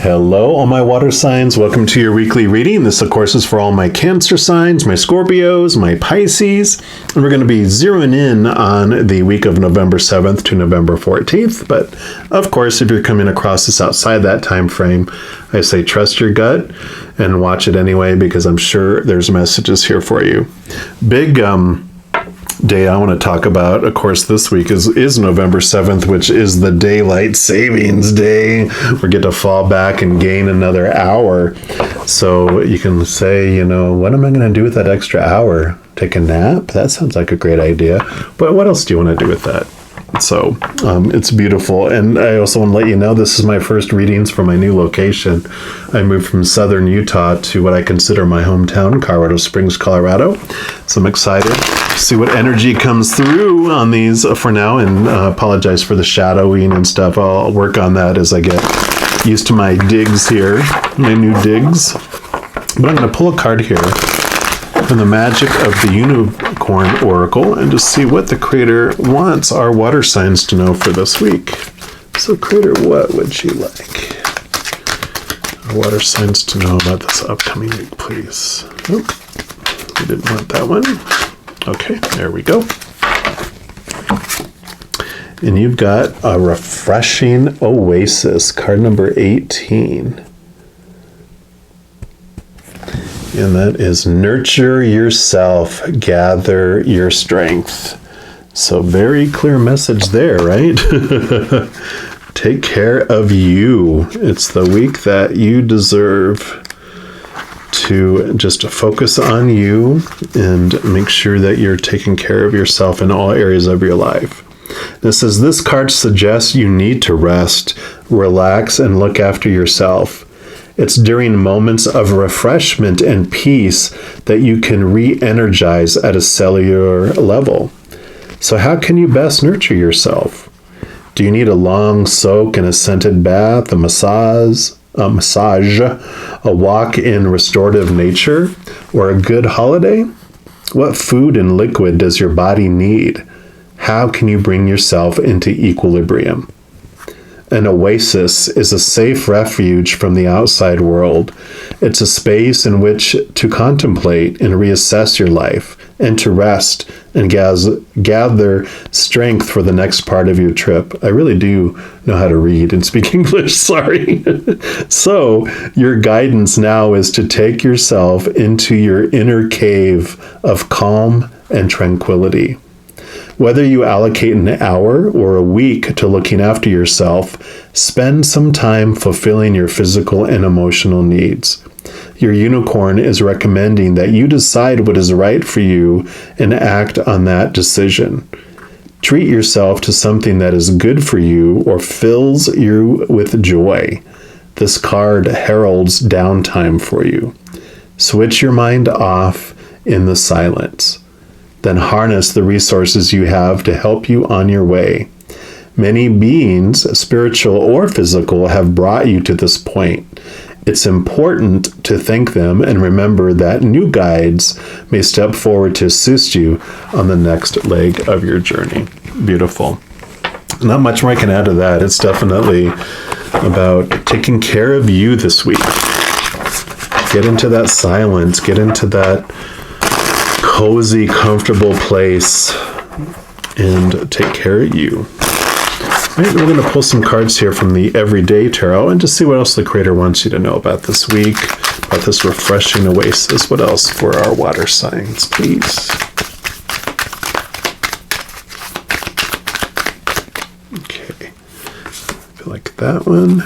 Hello, all my water signs. Welcome to your weekly reading. This, of course, is for all my Cancer signs, my Scorpios, my Pisces. And we're going to be zeroing in on the week of November 7th to November 14th. But, of course, if you're coming across this outside that time frame, I say trust your gut and watch it anyway, because I'm sure there's messages here for you. Big day I want to talk about, of course, this week is November 7th, which is the daylight savings day. We get to fall back and gain another hour. So you can say, what am I going to do with that extra hour? Take a nap? That sounds like a great idea. But what else do you want to do with that? So it's beautiful. And I also want to let you know, this is my first readings for my new location. I moved from southern Utah to what I consider my hometown, Colorado Springs, Colorado. So I'm excited to see what energy comes through on these for now, and apologize for the shadowing and stuff. I'll work on that as I get used to my digs here, my new digs. But I'm going to pull a card here from the magic of the Unicorn Oracle and just see what the Creator wants our water signs to know for this week. So Creator, what would you like our water signs to know about this upcoming week, please? Nope, we didn't want that one. Okay, there we go. And you've got a refreshing oasis, card number 18. And that is nurture yourself, gather your strength. So very clear message there, right? Take care of you. It's the week that you deserve to just focus on you and make sure that you're taking care of yourself in all areas of your life. It says this card suggests you need to rest, relax, and look after yourself. It's during moments of refreshment and peace that you can re-energize at a cellular level. So how can you best nurture yourself? Do you need a long soak in a scented bath, a massage, a walk in restorative nature, or a good holiday? What food and liquid does your body need? How can you bring yourself into equilibrium? An oasis is a safe refuge from the outside world. It's a space in which to contemplate and reassess your life, and to rest and gather strength for the next part of your trip. I really do know how to read and speak English, sorry. So your guidance now is to take yourself into your inner cave of calm and tranquility. Whether you allocate an hour or a week to looking after yourself, spend some time fulfilling your physical and emotional needs. Your unicorn is recommending that you decide what is right for you and act on that decision. Treat yourself to something that is good for you or fills you with joy. This card heralds downtime for you. Switch your mind off in the silence. Then harness the resources you have to help you on your way. Many beings, spiritual or physical, have brought you to this point. It's important to thank them and remember that new guides may step forward to assist you on the next leg of your journey. Beautiful. Not much more I can add to that. It's definitely about taking care of you this week. Get into that silence. Get into that cozy, comfortable place and take care of you. All right, we're going to pull some cards here from the Everyday Tarot and just see what else the Creator wants you to know about this week, about this refreshing oasis. What else for our water signs, please? Okay. I feel like that one,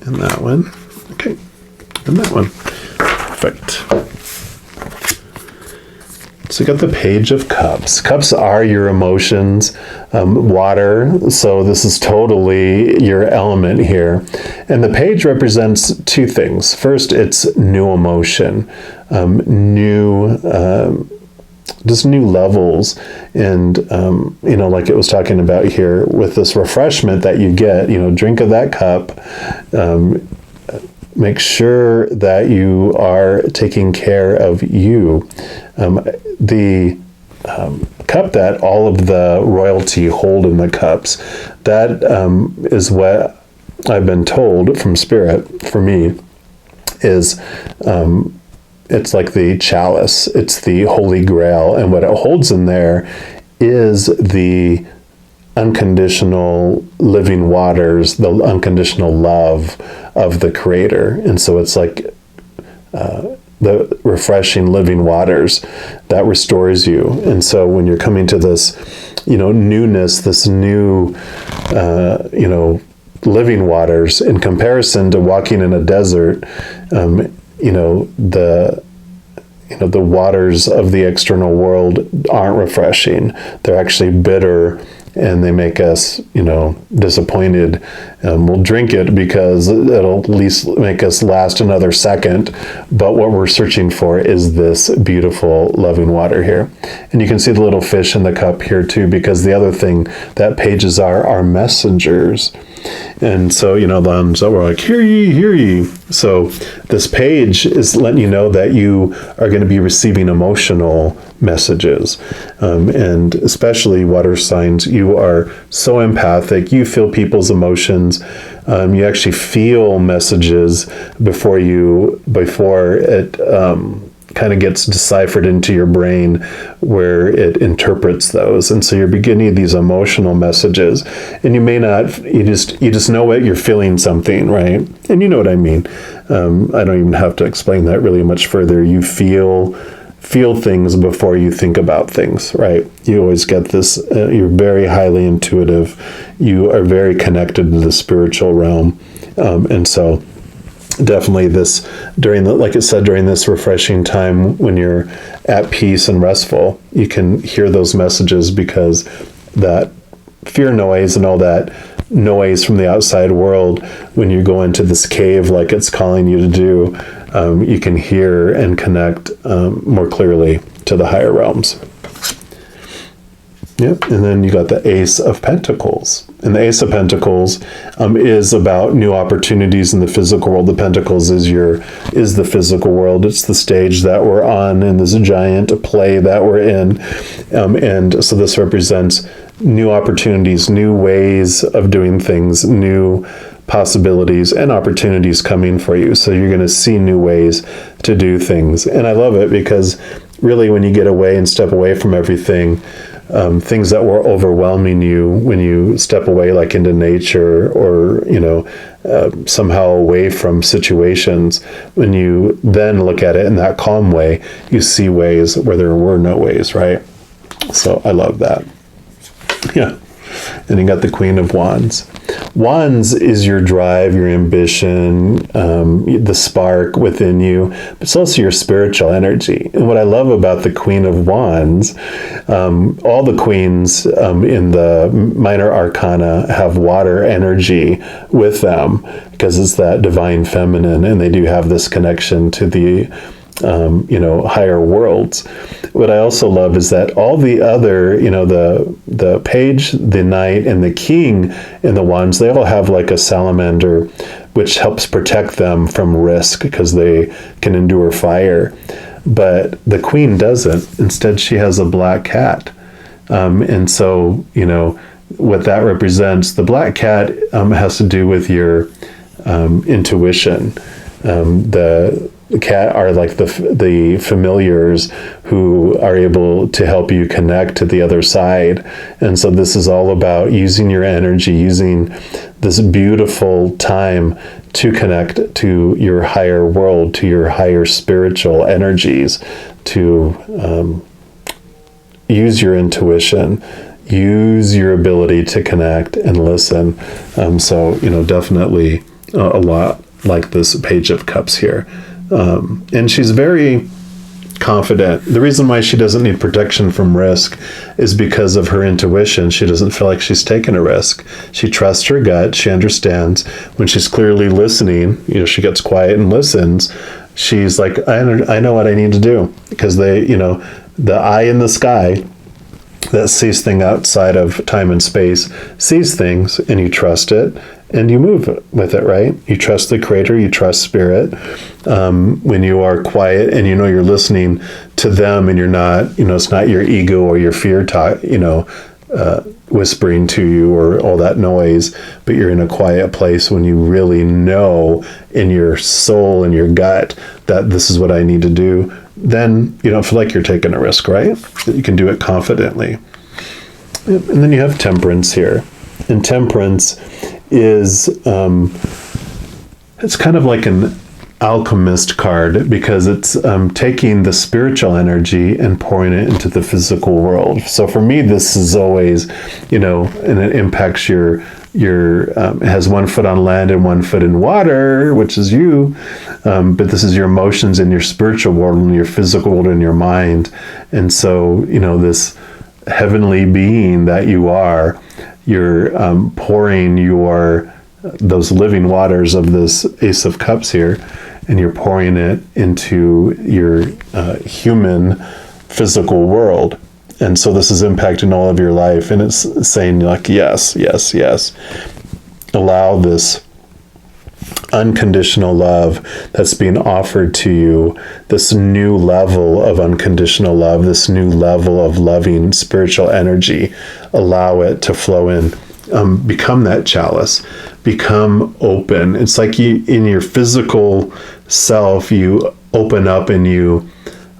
and that one. Okay. And that one. Perfect. So you got the Page of Cups. Cups are your emotions, water, so this is totally your element here. And the page represents two things. First, it's new emotion, just new levels. And, like it was talking about here with this refreshment that you get, drink of that cup, make sure that you are taking care of you. The cup that all of the royalty hold in the cups, that is what I've been told from Spirit, for me, is it's like the chalice. It's the Holy Grail. And what it holds in there is the unconditional living waters, the unconditional love of the Creator. And so it's like the refreshing living waters that restores you. And so when you're coming to this, newness, this new, living waters, in comparison to walking in a desert, the waters of the external world aren't refreshing. They're actually bitter, and they make us, disappointed. We'll drink it because it'll at least make us last another second. But what we're searching for is this beautiful, loving water here. And you can see the little fish in the cup here too, because the other thing that pages are messengers. And so, the ones that were like, hear ye, hear ye. So this page is letting you know that you are going to be receiving emotional messages. And especially water signs, you are so empathic. You feel people's emotions. You actually feel messages before it kind of gets deciphered into your brain, where it interprets those. And so you're beginning these emotional messages, and you may not, you just know what you're feeling something, right? And you know what I mean. I don't even have to explain that really much further. You feel things before you think about things, right? You always get this, you're very highly intuitive. You are very connected to the spiritual realm. And so definitely like it said, during this refreshing time when you're at peace and restful, you can hear those messages, because that fear noise and all that noise from the outside world, when you go into this cave like it's calling you to do, you can hear and connect more clearly to the higher realms. Yep. And then you got the Ace of Pentacles. And the Ace of Pentacles is about new opportunities in the physical world. The Pentacles is the physical world. It's the stage that we're on in this giant play that we're in. And so this represents new opportunities, new ways of doing things, new possibilities and opportunities coming for you. So you're going to see new ways to do things. And I love it, because really when you get away and step away from everything, things that were overwhelming you, when you step away like into nature, or somehow away from situations, when you then look at it in that calm way, you see ways where there were no ways, right? So I love that. Yeah. And you got the Queen of Wands. Wands is your drive, your ambition, the spark within you, but it's also your spiritual energy. And what I love about the Queen of Wands, all the queens in the minor arcana have water energy with them, because it's that divine feminine, and they do have this connection to the higher worlds. What I also love is that all the other, the page, the knight, and the king in the wands, they all have like a salamander, which helps protect them from risk, because they can endure fire. But the queen doesn't. Instead, she has a black cat. And so, what that represents, the black cat has to do with your intuition. The cat are like the familiars who are able to help you connect to the other side. And so this is all about using your energy, using this beautiful time to connect to your higher world, to your higher spiritual energies, to use your intuition, use your ability to connect and listen. So, definitely a lot like this Page of Cups here. And she's very confident. The reason why she doesn't need protection from risk is because of her intuition. She doesn't feel like she's taken a risk. She trusts her gut. She understands when she's clearly listening. She gets quiet and listens. She's like, I know what I need to do, because the eye in the sky that sees things outside of time and space sees things, and you trust it. And you move with it, right? You trust the Creator, you trust Spirit. When you are quiet and you're listening to them, and you're not, it's not your ego or your fear whispering to you or all that noise, but you're in a quiet place when you really know in your soul and your gut that this is what I need to do, then you don't feel like you're taking a risk, right? You can do it confidently. And then you have temperance here. And temperance is, it's kind of like an alchemist card, because it's taking the spiritual energy and pouring it into the physical world. So for me, this is always, and it impacts your it has one foot on land and one foot in water, which is you. But this is your emotions in your spiritual world and your physical world and your mind. And so, this heavenly being that you are, you're pouring those living waters of this Ace of Cups here, and you're pouring it into your human physical world. And so this is impacting all of your life, and it's saying like, yes, yes, yes. Allow this unconditional love that's being offered to you, this new level of unconditional love, this new level of loving spiritual energy. Allow it to flow in. Become that chalice. Become open. It's like in your physical self, you open up and you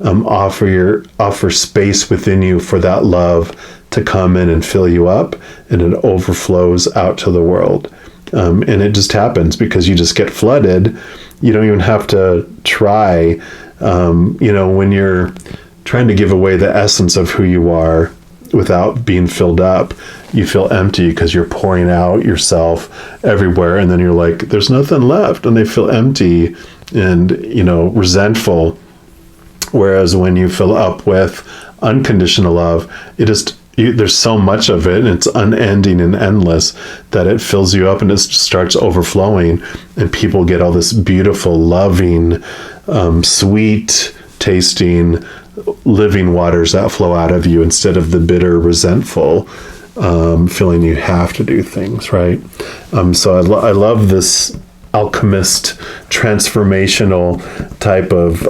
offer space within you for that love to come in and fill you up, and it overflows out to the world. And it just happens because you just get flooded. You don't even have to try. When you're trying to give away the essence of who you are without being filled up, you feel empty because you're pouring out yourself everywhere, and then you're like, there's nothing left, and they feel empty and resentful. Whereas when you fill up with unconditional love, there's so much of it, and it's unending and endless, that it fills you up and it starts overflowing, and people get all this beautiful, loving, sweet tasting, living waters that flow out of you, instead of the bitter, resentful feeling you have to do things, right? So I love this alchemist, transformational type of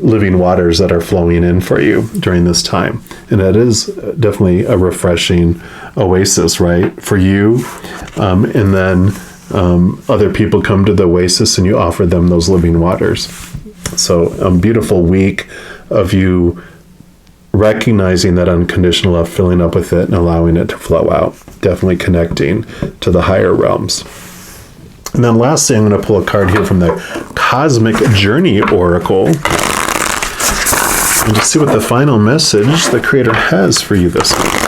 living waters that are flowing in for you during this time. And that is definitely a refreshing oasis, right, for you. And then other people come to the oasis and you offer them those living waters. So a beautiful week of you recognizing that unconditional love, filling up with it, and allowing it to flow out. Definitely connecting to the higher realms. And then lastly, I'm going to pull a card here from the Cosmic Journey Oracle, and just see what the final message the Creator has for you this week.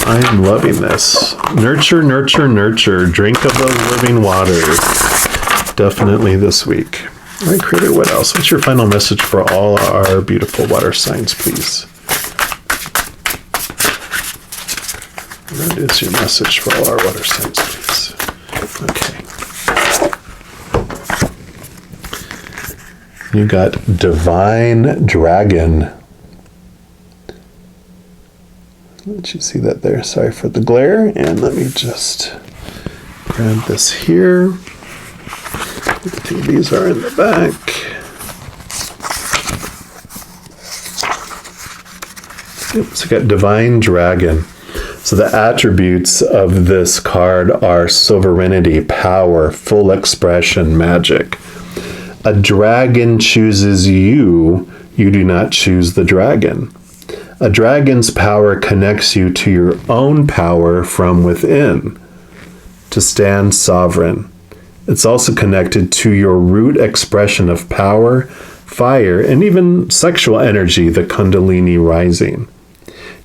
I am loving this. Nurture, nurture, nurture. Drink of those living waters. Definitely this week. All right, Creator, what else? What's your final message for all our beautiful water signs, please? What is your message for all our water signs, please? Okay. You got Divine Dragon. Let you see that there. Sorry for the glare. And let me just grab this here. I think these are in the back. Yep, so I got Divine Dragon. So the attributes of this card are sovereignty, power, full expression, magic. A dragon chooses you. You do not choose the dragon. A dragon's power connects you to your own power from within to stand sovereign. It's also connected to your root expression of power, fire, and even sexual energy, the Kundalini rising.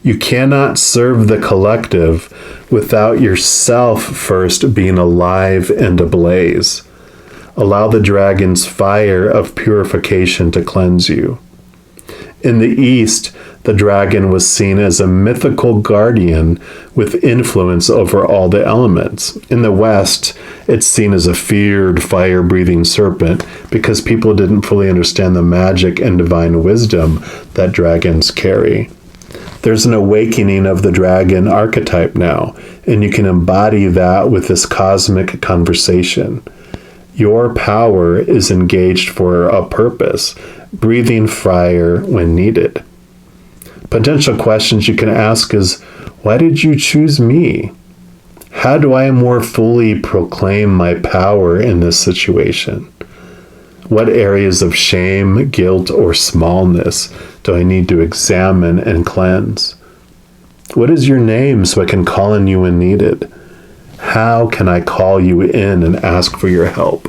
You cannot serve the collective without yourself first being alive and ablaze. Allow the dragon's fire of purification to cleanse you. In the East, the dragon was seen as a mythical guardian with influence over all the elements. In the West, it's seen as a feared, fire-breathing serpent because people didn't fully understand the magic and divine wisdom that dragons carry. There's an awakening of the dragon archetype now, and you can embody that with this cosmic conversation. Your power is engaged for a purpose, breathing fire when needed. Potential questions you can ask is, Why did you choose me? How do I more fully proclaim my power in this situation? What areas of shame, guilt, or smallness do I need to examine and cleanse? What is your name so I can call on you when needed? How can I call you in and ask for your help?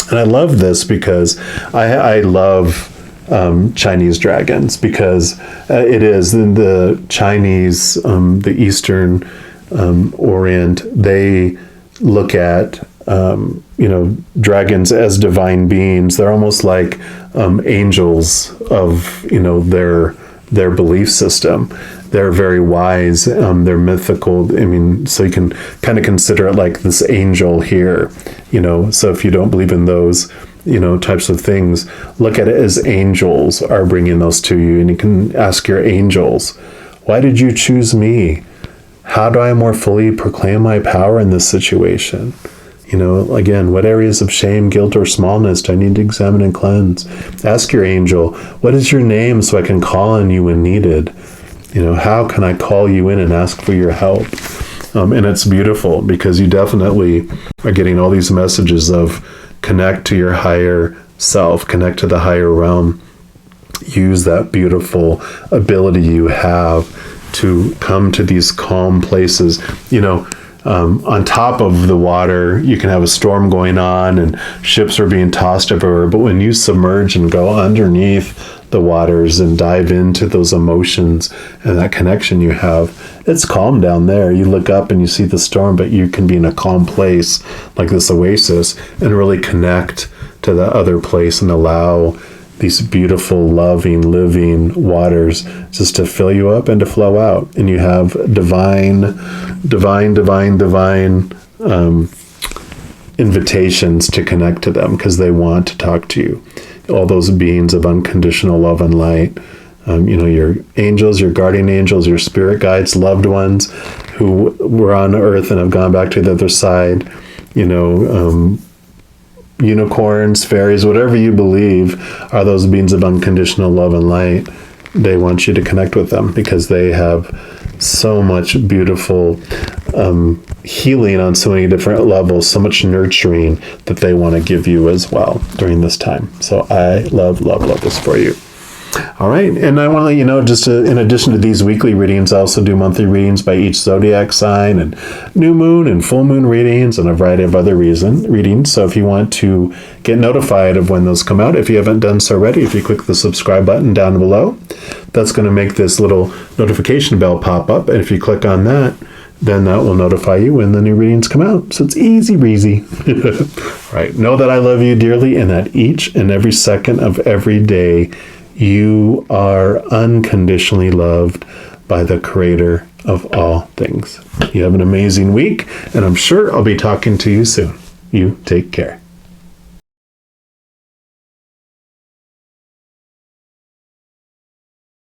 And I love this because I love Chinese dragons, because it is in the Chinese, the Eastern Orient, they look at dragons as divine beings. They're almost like angels of their belief system. They're very wise. They're mythical. I mean, so you can kind of consider it like this angel here. So if you don't believe in those types of things, look at it as angels are bringing those to you, and you can ask your angels, why did you choose me? How do I more fully proclaim my power in this situation? Again, what areas of shame, guilt, or smallness do I need to examine and cleanse? Ask your angel, what is your name so I can call on you when needed? How can I call you in and ask for your help? And it's beautiful because you definitely are getting all these messages of connect to your higher self, connect to the higher realm. Use that beautiful ability you have to come to these calm places. On top of the water, you can have a storm going on and ships are being tossed everywhere. But when you submerge and go underneath the waters and dive into those emotions and that connection you have, it's calm down there. You look up and you see the storm, but you can be in a calm place like this oasis and really connect to the other place and allow these beautiful, loving, living waters just to fill you up and to flow out. And you have divine invitations to connect to them because they want to talk to you. All those beings of unconditional love and light, your angels, your guardian angels, your spirit guides, loved ones who were on earth and have gone back to the other side, unicorns, fairies, whatever you believe are those beings of unconditional love and light. They want you to connect with them because they have so much beautiful healing on so many different levels, so much nurturing that they want to give you as well during this time. So I love this for you. All right. And I want to let you know, just in addition to these weekly readings, I also do monthly readings by each zodiac sign and new moon and full moon readings and a variety of other readings. So if you want to get notified of when those come out, if you haven't done so already, if you click the subscribe button down below, that's going to make this little notification bell pop up. And if you click on that, then that will notify you when the new readings come out. So it's easy breezy. Right. Know that I love you dearly and that each and every second of every day, you are unconditionally loved by the Creator of all things. You have an amazing week, and I'm sure I'll be talking to you soon. You take care.